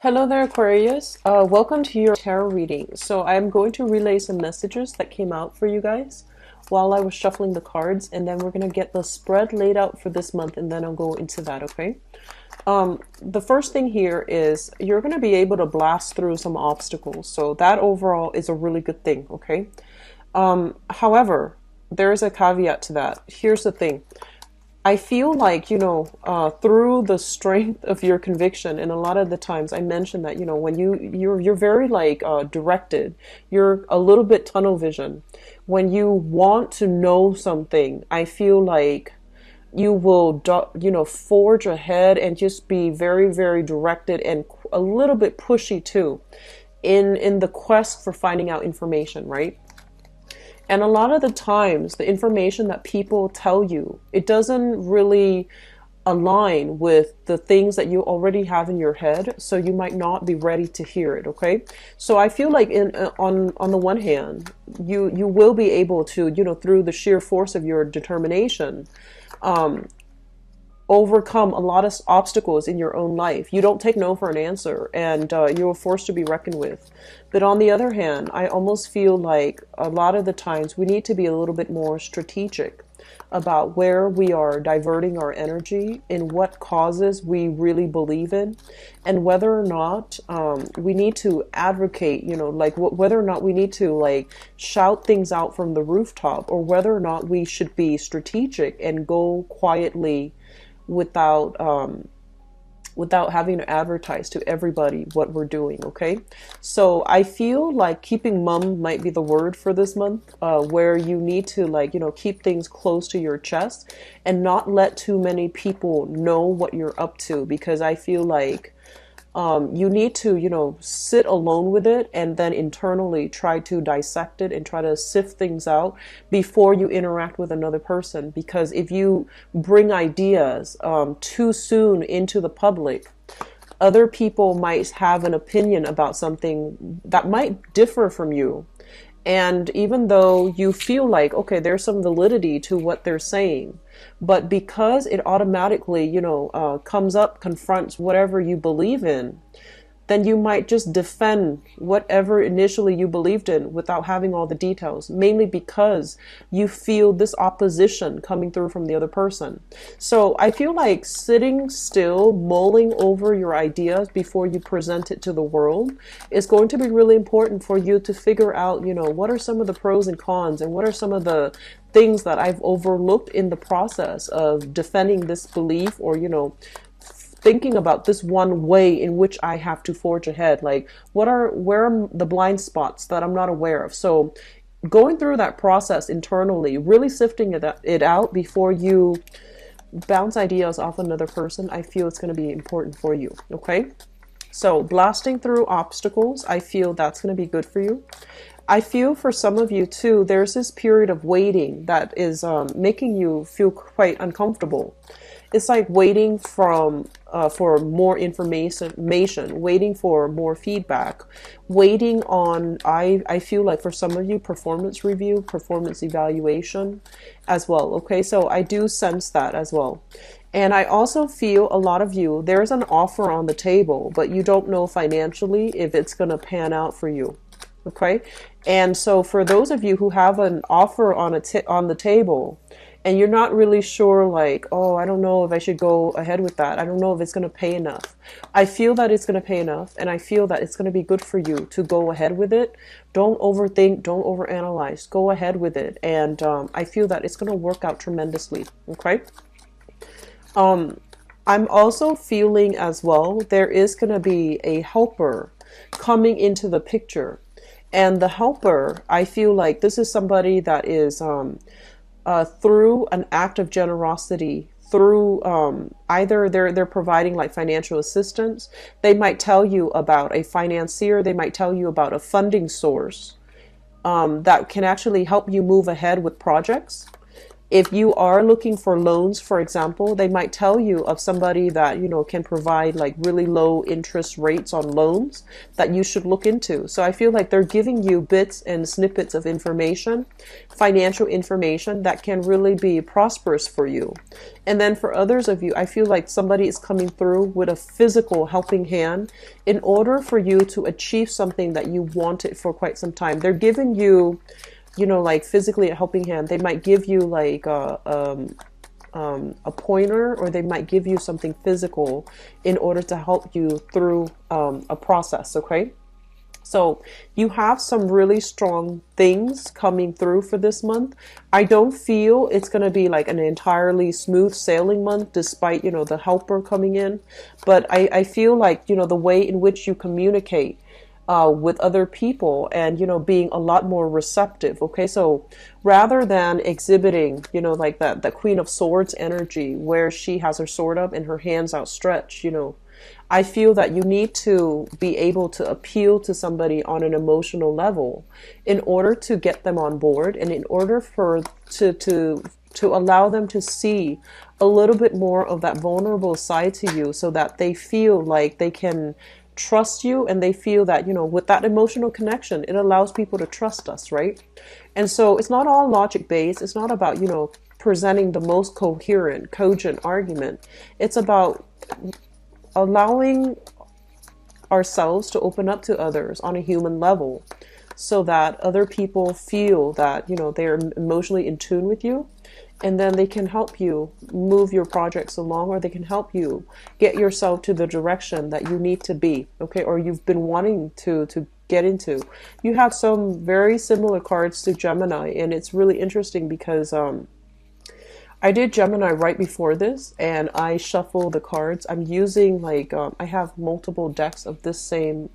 Hello there, Aquarius. Welcome to your tarot reading. So I'm going to relay some messages that came out for you guys while I was shuffling the cards, and then we're going to get the spread laid out for this month, and then I'll go into that, okay? The first thing here is you're going to be able to blast through some obstacles. So that overall is a really good thing, okay? However, there is a caveat to that. Here's the thing. I feel like, through the strength of your conviction, and a lot of the times I mentioned that, when you're very like directed, you're a little bit tunnel vision. When you want to know something, I feel like you will, forge ahead and just be very, very directed and a little bit pushy too in the quest for finding out information, right? And a lot of the times, the information that people tell you, it doesn't really align with the things that you already have in your head, so you might not be ready to hear it, okay? So I feel like on the one hand, you will be able to, through the sheer force of your determination, overcome a lot of obstacles in your own life. You don't take no for an answer, and you're forced to be reckoned with. But on the other hand, I almost feel like a lot of the times we need to be a little bit more strategic about where we are diverting our energy, in what causes we really believe in, and whether or not we need to advocate, whether or not we need to like shout things out from the rooftop, or whether or not we should be strategic and go quietly without having to advertise to everybody what we're doing, okay? So I feel like keeping mum might be the word for this month, where you need to keep things close to your chest and not let too many people know what you're up to, because I feel like you need to, sit alone with it and then internally try to dissect it and try to sift things out before you interact with another person. Because if you bring ideas too soon into the public, other people might have an opinion about something that might differ from you. And even though you feel like, okay, there's some validity to what they're saying, but because it automatically, comes up, confronts whatever you believe in, then you might just defend whatever initially you believed in without having all the details, mainly because you feel this opposition coming through from the other person. So I feel like sitting still, mulling over your ideas before you present it to the world is going to be really important for you to figure out, what are some of the pros and cons, and what are some of the things that I've overlooked in the process of defending this belief, or, thinking about this one way in which I have to forge ahead. Like, where are the blind spots that I'm not aware of? So going through that process internally, really sifting it out before you bounce ideas off another person, I feel it's going to be important for you, okay? So blasting through obstacles, I feel that's going to be good for you. I feel for some of you too, there's this period of waiting that is making you feel quite uncomfortable. It's like waiting for more information, waiting for more feedback, waiting on, I feel like for some of you, performance review, performance evaluation as well. Okay, so I do sense that as well. And I also feel a lot of you, there's an offer on the table, but you don't know financially if it's going to pan out for you. Okay, and so for those of you who have an offer on the table, and you're not really sure, like, oh, I don't know if I should go ahead with that. I don't know if it's going to pay enough. I feel that it's going to pay enough, and I feel that it's going to be good for you to go ahead with it. Don't overthink, don't overanalyze. Go ahead with it, and I feel that it's going to work out tremendously. Okay. I'm also feeling as well, there is going to be a helper coming into the picture. And the helper, I feel like this is somebody that is through an act of generosity, through either they're providing like financial assistance. They might tell you about a financier. They might tell you about a funding source that can actually help you move ahead with projects. If you are looking for loans, for example, they might tell you of somebody that, can provide like really low interest rates on loans that you should look into. So I feel like they're giving you bits and snippets of information, financial information that can really be prosperous for you. And then for others of you, I feel like somebody is coming through with a physical helping hand in order for you to achieve something that you wanted for quite some time. They're giving you, like physically a helping hand. They might give you like a pointer, or they might give you something physical in order to help you through a process, okay? So you have some really strong things coming through for this month. I don't feel it's going to be like an entirely smooth sailing month despite, the helper coming in. But I feel like, the way in which you communicate with other people and, being a lot more receptive. Okay. So rather than exhibiting, like that Queen of Swords energy where she has her sword up and her hands outstretched, I feel that you need to be able to appeal to somebody on an emotional level in order to get them on board, and in order for to allow them to see a little bit more of that vulnerable side to you, so that they feel like they can trust you, and they feel that, with that emotional connection, it allows people to trust us, right? And so it's not all logic based. It's not about, presenting the most coherent, cogent argument. It's about allowing ourselves to open up to others on a human level, so that other people feel that, they're emotionally in tune with you, and then they can help you move your projects along, or they can help you get yourself to the direction that you need to be, okay, or you've been wanting to get into. You have some very similar cards to Gemini, and it's really interesting because I did Gemini right before this, and I shuffle the cards. I'm using like, I have multiple decks of this same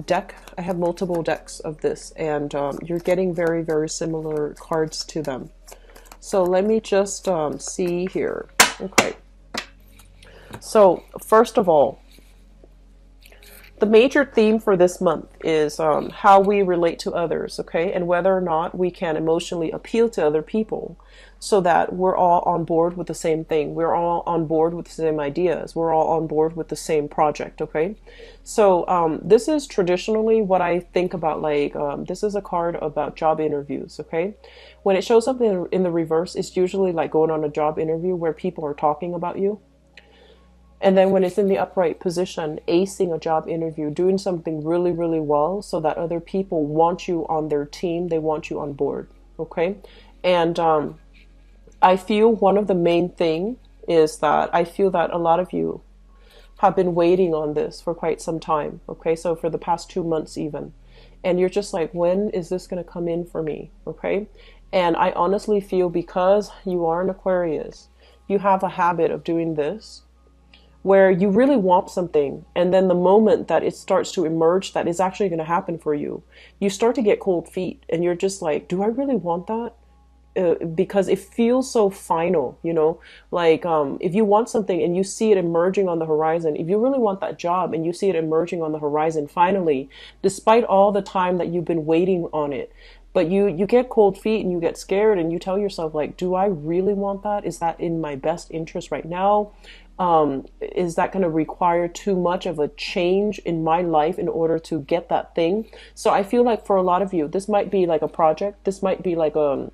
deck. I have multiple decks of this, and you're getting very, very similar cards to them. So let me just see here. Okay. So first of all, the major theme for this month is how we relate to others, okay? And whether or not we can emotionally appeal to other people so that we're all on board with the same thing. We're all on board with the same ideas. We're all on board with the same project, okay? So this is traditionally what I think about, like, this is a card about job interviews, okay? When it shows up in the reverse, it's usually like going on a job interview where people are talking about you. And then when it's in the upright position, acing a job interview, doing something really, really well so that other people want you on their team, they want you on board, okay? And I feel one of the main thing is that I feel that a lot of you have been waiting on this for quite some time, okay? So for the past 2 months even. And you're just like, when is this going to come in for me, okay? And I honestly feel because you are an Aquarius, you have a habit of doing this, where you really want something, and then the moment that it starts to emerge that is actually going to happen for you, you start to get cold feet, and you're just like, do I really want that? Because it feels so final, like if you want something and you see it emerging on the horizon, if you really want that job and you see it emerging on the horizon finally, despite all the time that you've been waiting on it, but you get cold feet and you get scared and you tell yourself, like, do I really want that? Is that in my best interest right now? Is that going to require too much of a change in my life in order to get that thing? So I feel like for a lot of you, this might be like a project. This might be like a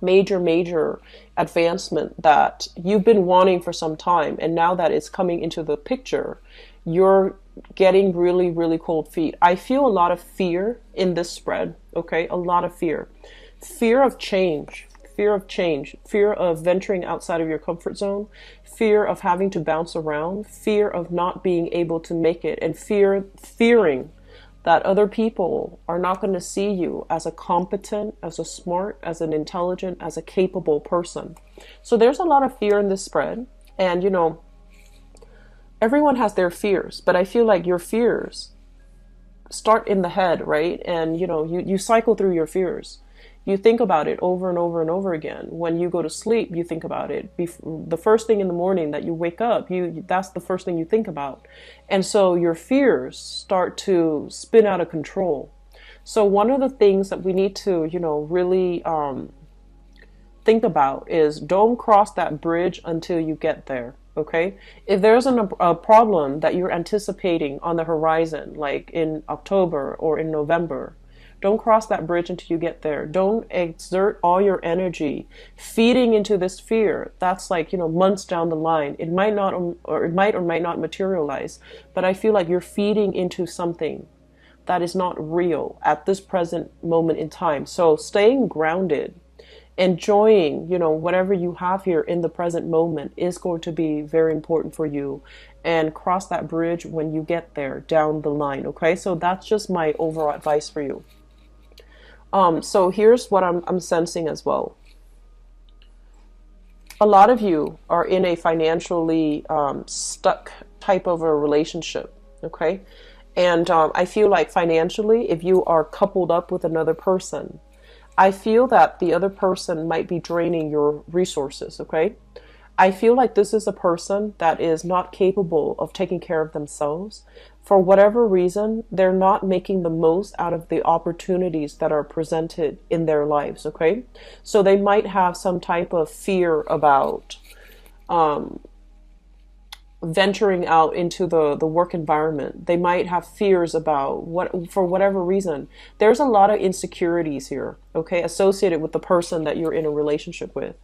major advancement that you've been wanting for some time. And now that it's coming into the picture, you're getting really, really cold feet. I feel a lot of fear in this spread. Okay. A lot of fear of change, fear of venturing outside of your comfort zone, fear of having to bounce around, fear of not being able to make it, and fearing that other people are not going to see you as a competent, as a smart, as an intelligent, as a capable person. So there's a lot of fear in this spread. And, everyone has their fears, but I feel like your fears start in the head, right? And, you cycle through your fears. You think about it over and over and over again. When you go to sleep, you think about it. The first thing in the morning that you wake up, that's the first thing you think about. And so your fears start to spin out of control. So one of the things that we need to, really think about is don't cross that bridge until you get there. Okay. If there's a problem that you're anticipating on the horizon, like in October or in November, don't cross that bridge until you get there. Don't exert all your energy feeding into this fear. That's like, months down the line. It might not, or might not materialize, but I feel like you're feeding into something that is not real at this present moment in time. So staying grounded, enjoying, whatever you have here in the present moment is going to be very important for you, and cross that bridge when you get there down the line. Okay. So that's just my overall advice for you. So here's what I'm sensing as well. A lot of you are in a financially stuck type of a relationship. Okay. And I feel like financially, if you are coupled up with another person, I feel that the other person might be draining your resources. Okay. I feel like this is a person that is not capable of taking care of themselves. For whatever reason, they're not making the most out of the opportunities that are presented in their lives. Okay. So they might have some type of fear about venturing out into the work environment. They might have fears about for whatever reason. There's a lot of insecurities here, okay, associated with the person that you're in a relationship with.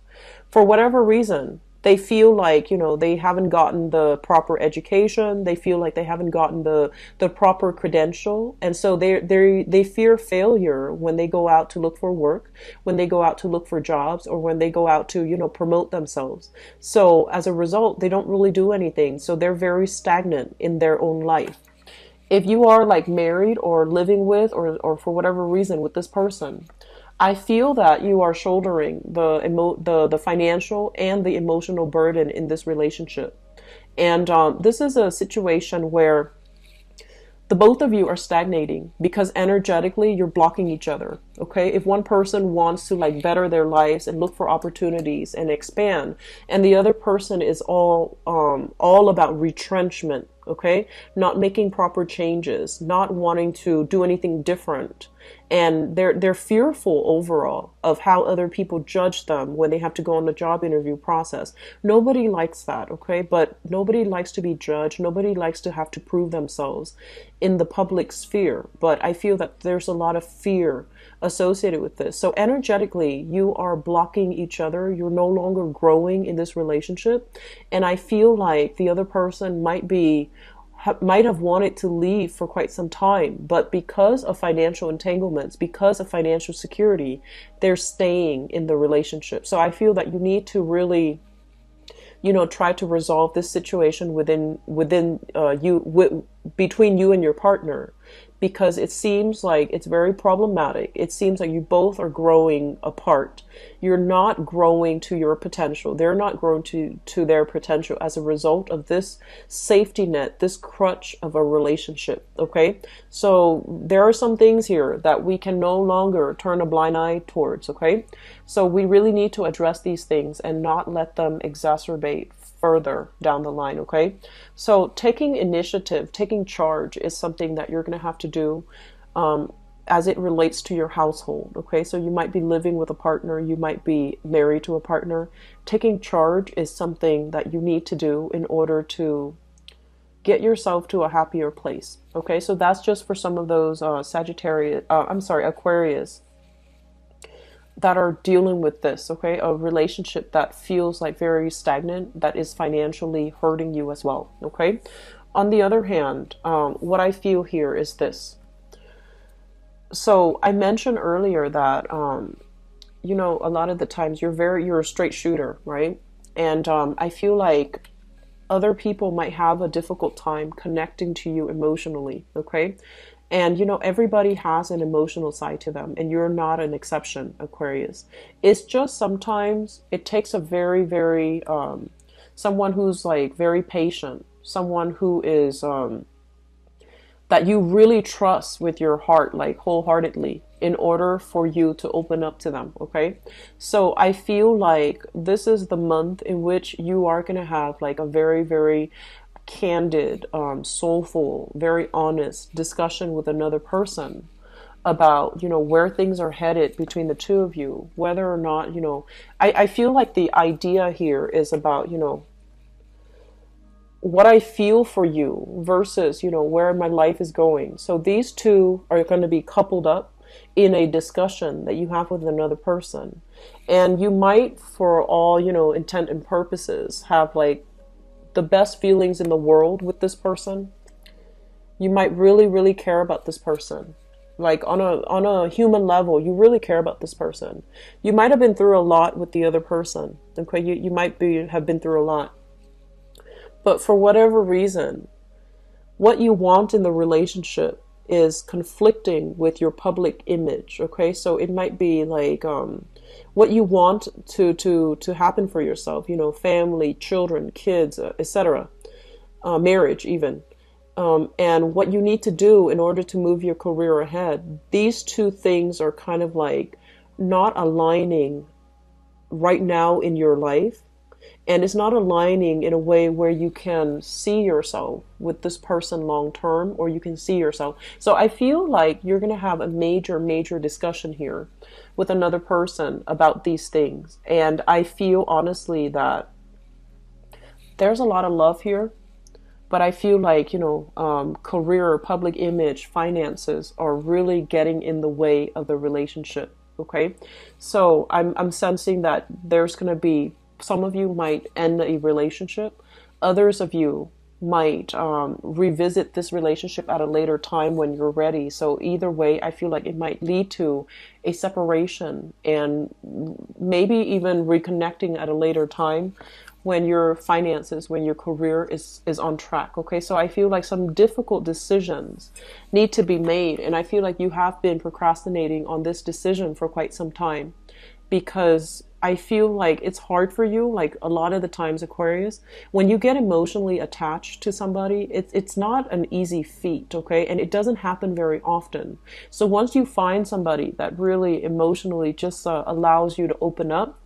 For whatever reason, they feel like, they haven't gotten the proper education. They feel like they haven't gotten the proper credential. And so they fear failure when they go out to look for work, when they go out to look for jobs, or when they go out to, promote themselves. So as a result, they don't really do anything. So they're very stagnant in their own life. If you are like married or living with, or for whatever reason with this person, I feel that you are shouldering the financial and the emotional burden in this relationship. And this is a situation where the both of you are stagnating because energetically you're blocking each other. Okay. If one person wants to like better their lives and look for opportunities and expand, and the other person is all about retrenchment. Okay. Not making proper changes, not wanting to do anything different. And they're fearful overall of how other people judge them when they have to go on the job interview process. Nobody likes that, okay? But nobody likes to be judged. Nobody likes to have to prove themselves in the public sphere. But I feel that there's a lot of fear associated with this. So energetically, you are blocking each other. You're no longer growing in this relationship. And I feel like the other person might have wanted to leave for quite some time, but because of financial entanglements, because of financial security, they're staying in the relationship. So I feel that you need to really, try to resolve this situation between you and your partner, because it seems like it's very problematic. It seems like you both are growing apart. You're not growing to your potential. They're not growing to their potential as a result of this safety net, this crutch of a relationship. Okay. So there are some things here that we can no longer turn a blind eye towards. Okay. So we really need to address these things and not let them exacerbate further down the line. Okay. So taking initiative, taking charge is something that you're going to have to do as it relates to your household. Okay. So you might be living with a partner. You might be married to a partner. Taking charge is something that you need to do in order to get yourself to a happier place. Okay. So that's just for some of those Aquarius that are dealing with this, okay? A relationship that feels like very stagnant, that is financially hurting you as well, okay? On the other hand, what I feel here is this. So I mentioned earlier that, a lot of the times you're a straight shooter, right? And I feel like other people might have a difficult time connecting to you emotionally, okay? And, everybody has an emotional side to them, and you're not an exception, Aquarius. It's just sometimes it takes a very, very, someone who's like very patient, someone who is, that you really trust with your heart, like wholeheartedly, in order for you to open up to them. Okay. So I feel like this is the month in which you are going to have like a very, very candid, soulful, very honest discussion with another person about, where things are headed between the two of you, whether or not, I feel like the idea here is about, what I feel for you versus, where my life is going. So these two are going to be coupled up in a discussion that you have with another person. And you might, for all, intent and purposes, have like the best feelings in the world with this person. You might really, really care about this person. Like on a human level, you really care about this person. You might have been through a lot with the other person. Okay, you might have been through a lot. But for whatever reason, what you want in the relationship is conflicting with your public image. Okay, so it might be like what you want to happen for yourself. Family, children, kids, etc. Marriage, even. And what you need to do in order to move your career ahead. These two things are kind of like not aligning right now in your life. And it's not aligning in a way where you can see yourself with this person long term, or you can see yourself. So I feel like you're going to have a major, major discussion here with another person about these things. And I feel honestly that there's a lot of love here. But I feel like, career, public image, finances are really getting in the way of the relationship. Okay. So I'm sensing that there's going to be, some of you might end a relationship. Others of you might revisit this relationship at a later time when you're ready. So either way, I feel like it might lead to a separation and maybe even reconnecting at a later time when your finances, when your career is on track. Okay, so I feel like some difficult decisions need to be made. And I feel like you have been procrastinating on this decision for quite some time, because I feel like it's hard for you. Like a lot of the times, Aquarius, when you get emotionally attached to somebody, it's not an easy feat, okay? And it doesn't happen very often. So once you find somebody that really emotionally just allows you to open up,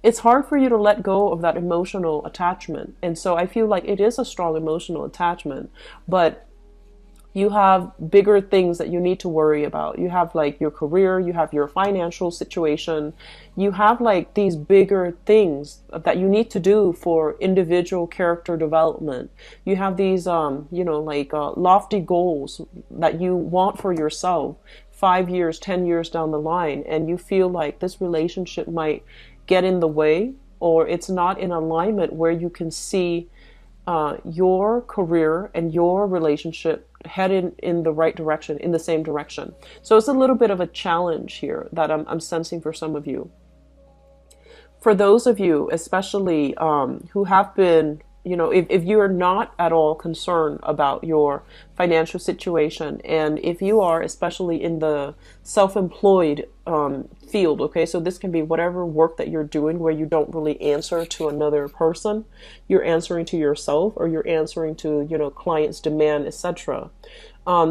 it's hard for you to let go of that emotional attachment. And so I feel like it is a strong emotional attachment, but you have bigger things that you need to worry about. You have like your career, you have your financial situation, you have like these bigger things that you need to do for individual character development. You have these, lofty goals that you want for yourself 5 years, 10 years down the line. And you feel like this relationship might get in the way, or it's not in alignment where you can see your career and your relationship headed in the right direction, in the same direction. So it's a little bit of a challenge here that I'm sensing for some of you. For those of you, especially who have been, if you are not at all concerned about your financial situation, and if you are especially in the self-employed field, okay, so this can be whatever work that you're doing where you don't really answer to another person, you're answering to yourself, or you're answering to, clients' demand, etc.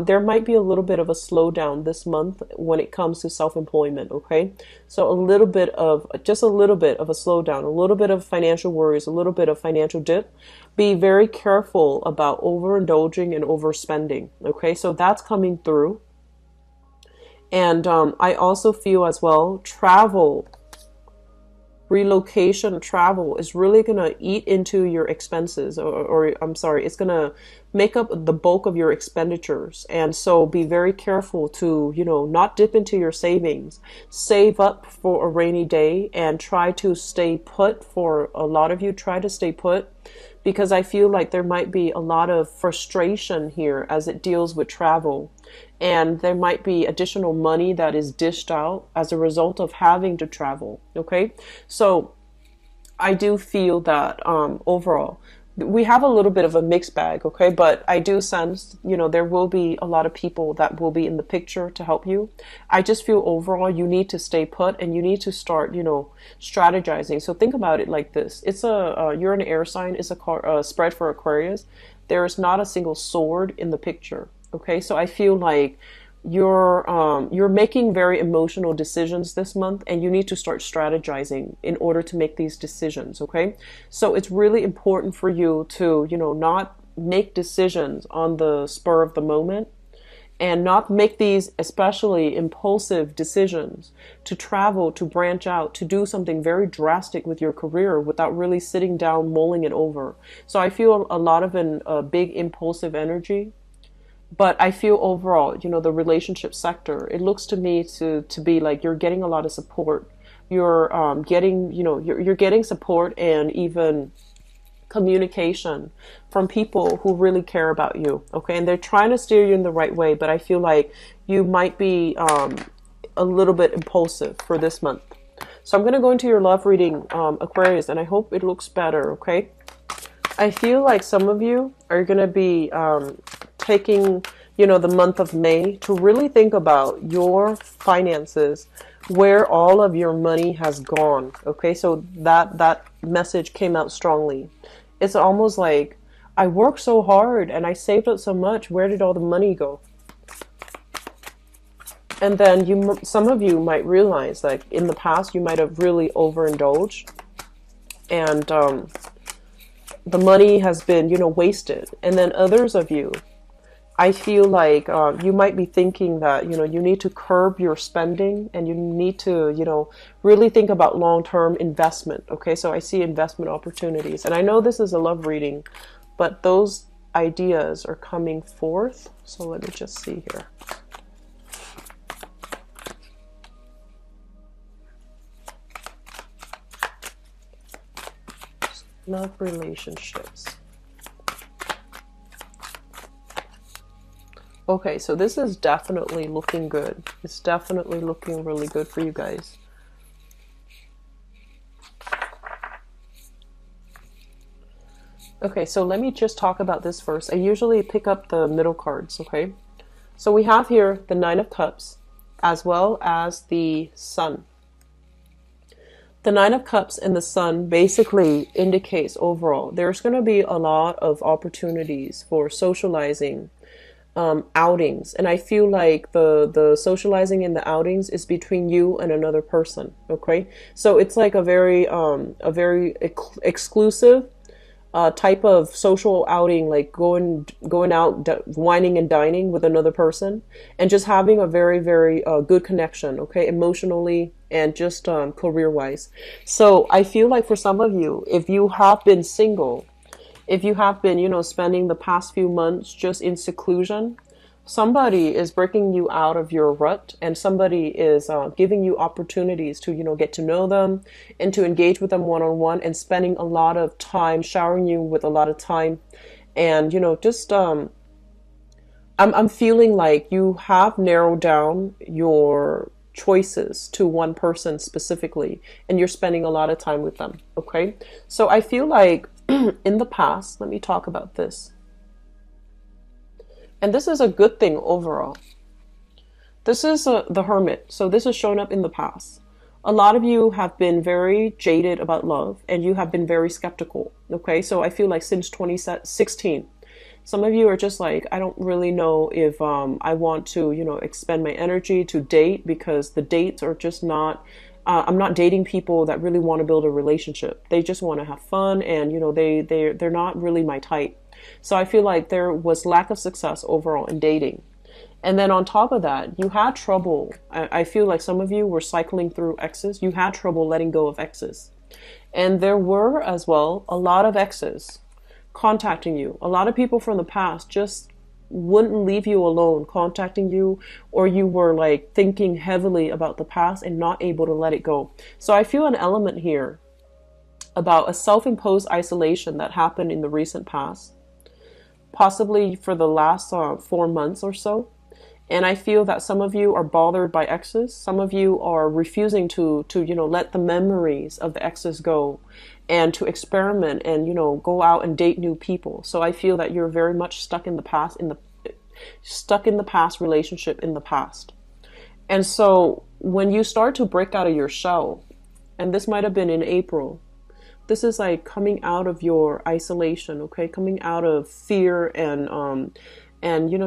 There might be a little bit of a slowdown this month when it comes to self-employment, okay? So just a little bit of a slowdown, a little bit of financial worries, a little bit of financial dip. Be very careful about overindulging and overspending, okay? So that's coming through. And I also feel as well, relocation travel is really going to eat into your expenses, or I'm sorry, it's going to make up the bulk of your expenditures. And so be very careful to, not dip into your savings. Save up for a rainy day and try to stay put. For a lot of you, try to stay put, because I feel like there might be a lot of frustration here as it deals with travel. And there might be additional money that is dished out as a result of having to travel. Okay, so I do feel that overall we have a little bit of a mixed bag. Okay, but I do sense, there will be a lot of people that will be in the picture to help you. I just feel overall you need to stay put, and you need to start, strategizing. So think about it like this: it's you're an air sign. It's a spread for Aquarius. There is not a single sword in the picture. Okay, so I feel like you're making very emotional decisions this month, and you need to start strategizing in order to make these decisions. Okay, so it's really important for you to, not make decisions on the spur of the moment, and not make these especially impulsive decisions to travel, to branch out, to do something very drastic with your career without really sitting down, mulling it over. So I feel a lot of a big impulsive energy. But I feel overall, the relationship sector, it looks to me to be like you're getting a lot of support. You're getting, you're getting support and even communication from people who really care about you. Okay. And they're trying to steer you in the right way. But I feel like you might be a little bit impulsive for this month. So I'm going to go into your love reading, Aquarius, and I hope it looks better. Okay. I feel like some of you are going to be taking, the month of May to really think about your finances, where all of your money has gone. Okay, so that message came out strongly. It's almost like, I worked so hard and I saved up so much. Where did all the money go? And then some of you might realize, like in the past, you might have really overindulged, and the money has been, wasted. And then others of you, I feel like you might be thinking that, you need to curb your spending, and you need to, really think about long-term investment. Okay, so I see investment opportunities. And I know this is a love reading, but those ideas are coming forth. So let me just see here. Love relationships. Okay, so this is definitely looking good. It's definitely looking really good for you guys. Okay, so let me just talk about this first. I usually pick up the middle cards, okay? So we have here the Nine of Cups as well as the Sun. The Nine of Cups and the Sun basically indicates overall there's going to be a lot of opportunities for socializing, outings, and I feel like the socializing and the outings is between you and another person. Okay, so it's like a very exclusive type of social outing, like going out, whining and dining with another person, and just having a very good connection, okay, emotionally and just career wise. So I feel like for some of you, if you have been single, if you have been, spending the past few months just in seclusion, somebody is breaking you out of your rut, and somebody is giving you opportunities to, get to know them and to engage with them one-on-one, and spending a lot of time, showering you with a lot of time. And, just, I'm feeling like you have narrowed down your choices to one person specifically, and you're spending a lot of time with them. Okay. So I feel like in the past, let me talk about this. And this is a good thing overall. This is the Hermit. So this has shown up in the past. A lot of you have been very jaded about love, and you have been very skeptical. Okay, so I feel like since 2016, some of you are just like, I don't really know if I want to, expend my energy to date, because the dates are just not, I'm not dating people that really want to build a relationship. They just want to have fun, and, they're not really my type. So I feel like there was lack of success overall in dating. And then on top of that, you had trouble. I feel like some of you were cycling through exes. You had trouble letting go of exes. And there were as well a lot of exes contacting you. A lot of people from the past just wouldn't leave you alone, contacting you, or you were like thinking heavily about the past and not able to let it go. So I feel an element here about a self-imposed isolation that happened in the recent past, possibly for the last 4 months or so. And I feel that some of you are bothered by exes. Some of you are refusing to let the memories of the exes go, and to experiment and, go out and date new people. So I feel that you're very much stuck in the past, relationship in the past. And so when you start to break out of your shell, and this might have been in April, this is like coming out of your isolation, okay? Coming out of fear and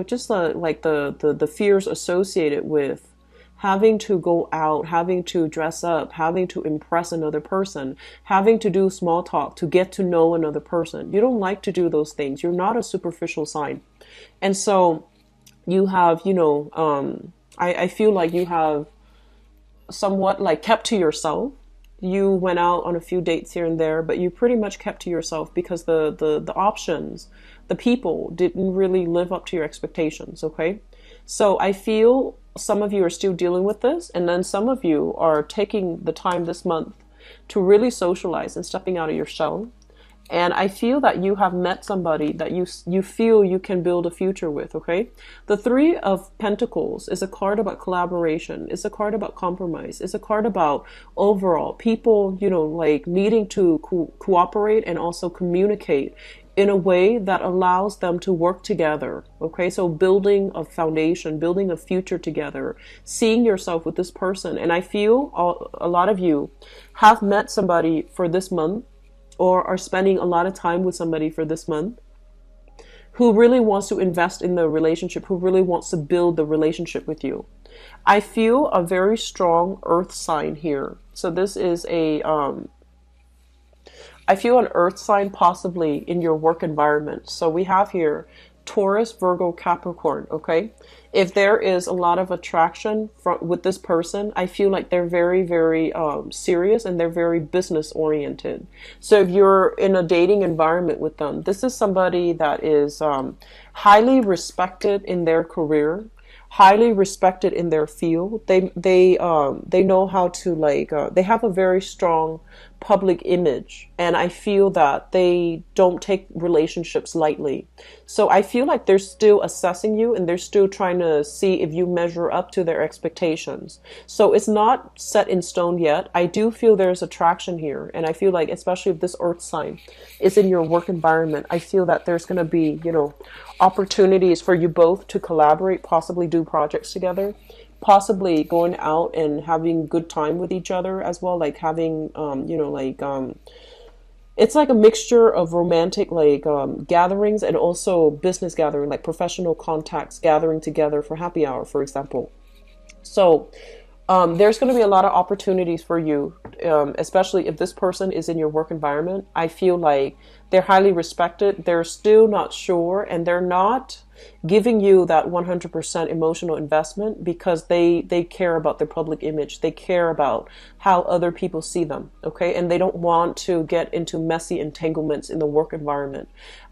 just like the fears associated with having to go out, having to dress up, having to impress another person, having to do small talk to get to know another person. You don't like to do those things. You're not a superficial sign. And so you have, I feel like you have somewhat like kept to yourself. You went out on a few dates here and there, but you pretty much kept to yourself because the options, the people didn't really live up to your expectations, okay? So I feel some of you are still dealing with this, and then some of you are taking the time this month to really socialize and stepping out of your shell. And I feel that you have met somebody that you feel you can build a future with, okay? The Three of Pentacles is a card about collaboration. It's a card about compromise. It's a card about overall people, like needing to cooperate and also communicate in a way that allows them to work together. Okay, so building a foundation, building a future together, seeing yourself with this person. And I feel a lot of you have met somebody for this month or are spending a lot of time with somebody for this month who really wants to invest in the relationship, who really wants to build the relationship with you. I feel a very strong earth sign here. So this is I feel an earth sign possibly in your work environment. So we have here Taurus, Virgo, Capricorn, okay? If there is a lot of attraction with this person, I feel like they're very, very serious and they're very business oriented. So if you're in a dating environment with them, this is somebody that is highly respected in their career, highly respected in their field. They know how to they have a very strong public image, and I feel that they don't take relationships lightly. So I feel like they're still assessing you and they're still trying to see if you measure up to their expectations. So it's not set in stone yet. I do feel there's attraction here, and I feel like especially if this earth sign is in your work environment, I feel that there's going to be, opportunities for you both to collaborate, possibly do projects together, possibly going out and having good time with each other as well, like having it's like a mixture of romantic gatherings and also business gathering, like professional contacts gathering together for happy hour, for example. So there's going to be a lot of opportunities for you, especially if this person is in your work environment. I feel like they're highly respected. They're still not sure, and they're not giving you that 100% emotional investment because they care about their public image. They care about how other people see them, okay? And they don't want to get into messy entanglements in the work environment.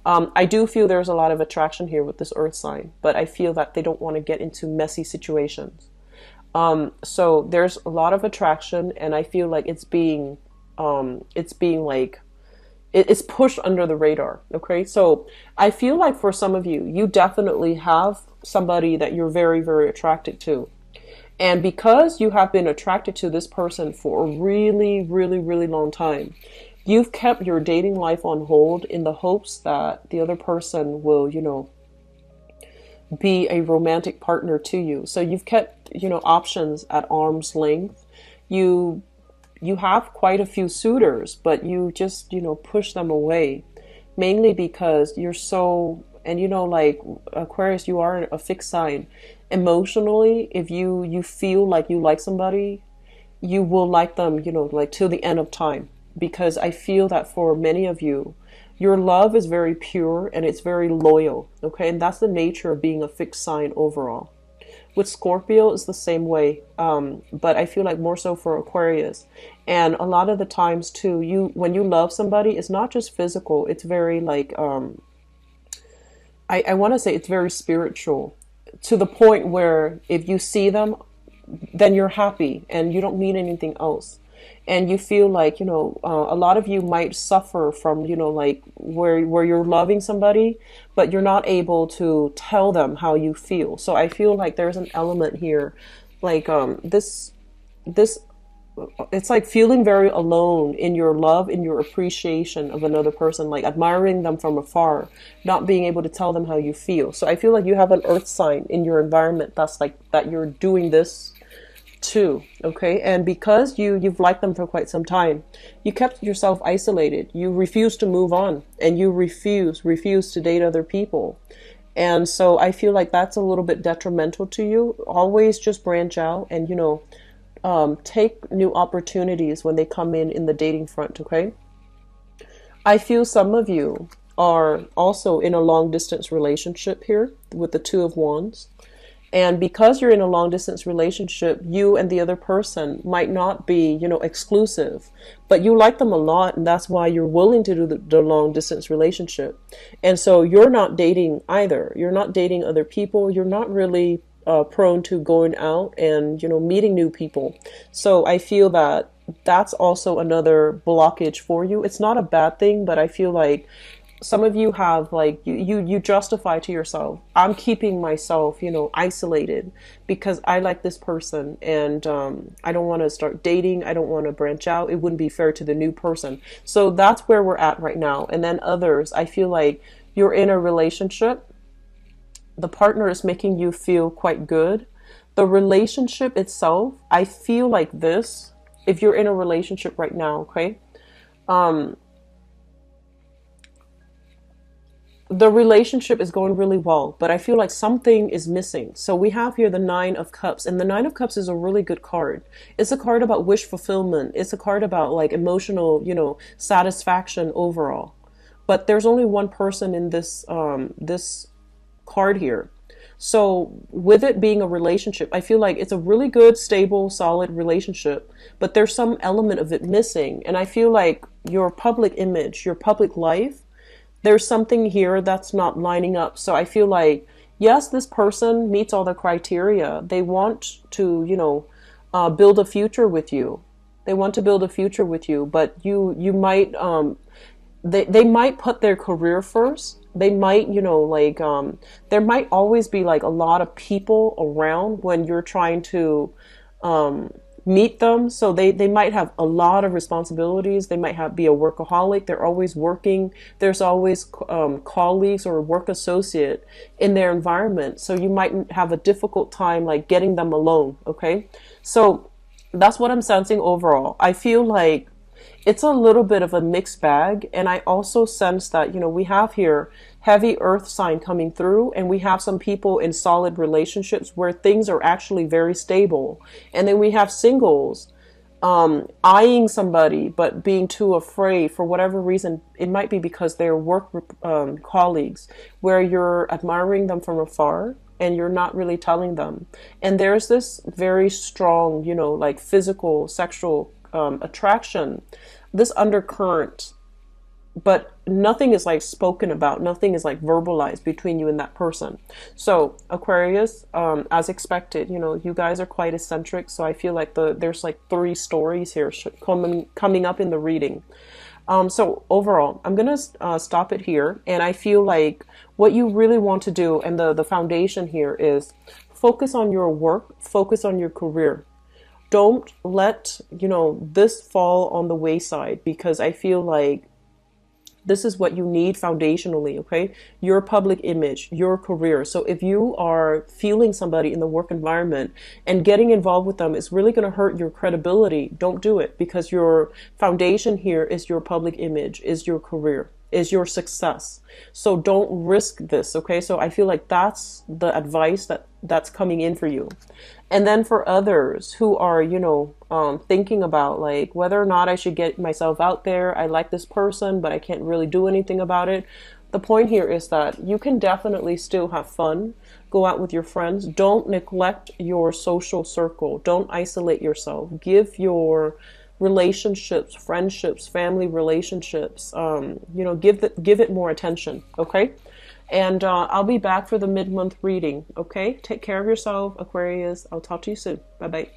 I do feel there's a lot of attraction here with this earth sign, but I feel that they don't want to get into messy situations. So there's a lot of attraction, and I feel like it's being it's pushed under the radar. Okay. So I feel like for some of you, you definitely have somebody that you're very, very attracted to. And because you have been attracted to this person for a really, really, really long time, you've kept your dating life on hold in the hopes that the other person will, be a romantic partner to you. So you've kept, options at arm's length. You have quite a few suitors, but you just, push them away, mainly because you're so, and like Aquarius, you are a fixed sign. Emotionally, if you feel like you like somebody, you will like them, like till the end of time. Because I feel that for many of you, your love is very pure and it's very loyal, okay? And that's the nature of being a fixed sign overall. With Scorpio, it's the same way, but I feel like more so for Aquarius. And a lot of the times too, when you love somebody, it's not just physical. It's very I want to say it's very spiritual, to the point where if you see them, then you're happy and you don't need anything else. And you feel like, a lot of you might suffer from, like where you're loving somebody, but you're not able to tell them how you feel. So I feel like there's an element here, like this, it's like feeling very alone in your love, in your appreciation of another person, like admiring them from afar, not being able to tell them how you feel. So I feel like you have an earth sign in your environment that's like that you're doing this too, okay? And because you've liked them for quite some time, you kept yourself isolated. You refuse to move on, and you refuse to date other people. And so I feel like that's a little bit detrimental to you. Always just branch out and take new opportunities when they come in the dating front, okay? I feel some of you are also in a long distance relationship here with the Two of Wands. And because you're in a long distance relationship, you and the other person might not be, exclusive, but you like them a lot. And that's why you're willing to do the long distance relationship. And so you're not dating either. You're not dating other people. You're not really prone to going out and, meeting new people. So I feel that that's also another blockage for you. It's not a bad thing, but I feel like some of you have like you justify to yourself, I'm keeping myself, isolated because I like this person, and I don't want to start dating. I don't want to branch out. It wouldn't be fair to the new person. So that's where we're at right now. And then others, I feel like you're in a relationship. The partner is making you feel quite good. The relationship itself, I feel like this, if you're in a relationship right now, okay? The relationship is going really well, but I feel like something is missing. So we have here the Nine of Cups, and the Nine of Cups is a really good card. It's a card about wish fulfillment. It's a card about like emotional, satisfaction overall. But there's only one person in this card here. So with it being a relationship, I feel like it's a really good, stable, solid relationship, but there's some element of it missing. And I feel like your public image, your public life, there's something here that's not lining up. So I feel like, yes, this person meets all the criteria. They want to, build a future with you. They want to build a future with you, but you might, they might put their career first. They might, there might always be like a lot of people around when you're trying to, meet them. So they might have a lot of responsibilities. They might be a workaholic. They're always working. There's always colleagues or a work associate in their environment. So you might have a difficult time like getting them alone. Okay. So that's what I'm sensing overall. I feel like it's a little bit of a mixed bag. And I also sense that, we have here heavy earth sign coming through, and we have some people in solid relationships where things are actually very stable. And then we have singles eyeing somebody but being too afraid for whatever reason. It might be because they're work colleagues where you're admiring them from afar and you're not really telling them. And there's this very strong, like physical, sexual attraction, this undercurrent, but nothing is like spoken about. Nothing is like verbalized between you and that person. So Aquarius, as expected, you guys are quite eccentric. So I feel like there's like 3 stories here coming up in the reading. So overall, I'm going to stop it here. And I feel like what you really want to do, and the foundation here is focus on your work, focus on your career. Don't let, this fall on the wayside, because I feel like this is what you need foundationally, okay? Your public image, your career. So if you are feeling somebody in the work environment and getting involved with them is really going to hurt your credibility, don't do it, because your foundation here is your public image, is your career, is your success. So don't risk this, okay? So I feel like that's the advice that's coming in for you. And then for others who are, thinking about like whether or not I should get myself out there, I like this person, but I can't really do anything about it. The point here is that you can definitely still have fun, go out with your friends. Don't neglect your social circle. Don't isolate yourself. Give your relationships, friendships, family relationships, give it more attention. Okay. And I'll be back for the mid-month reading. Okay. Take care of yourself, Aquarius. I'll talk to you soon. Bye-bye.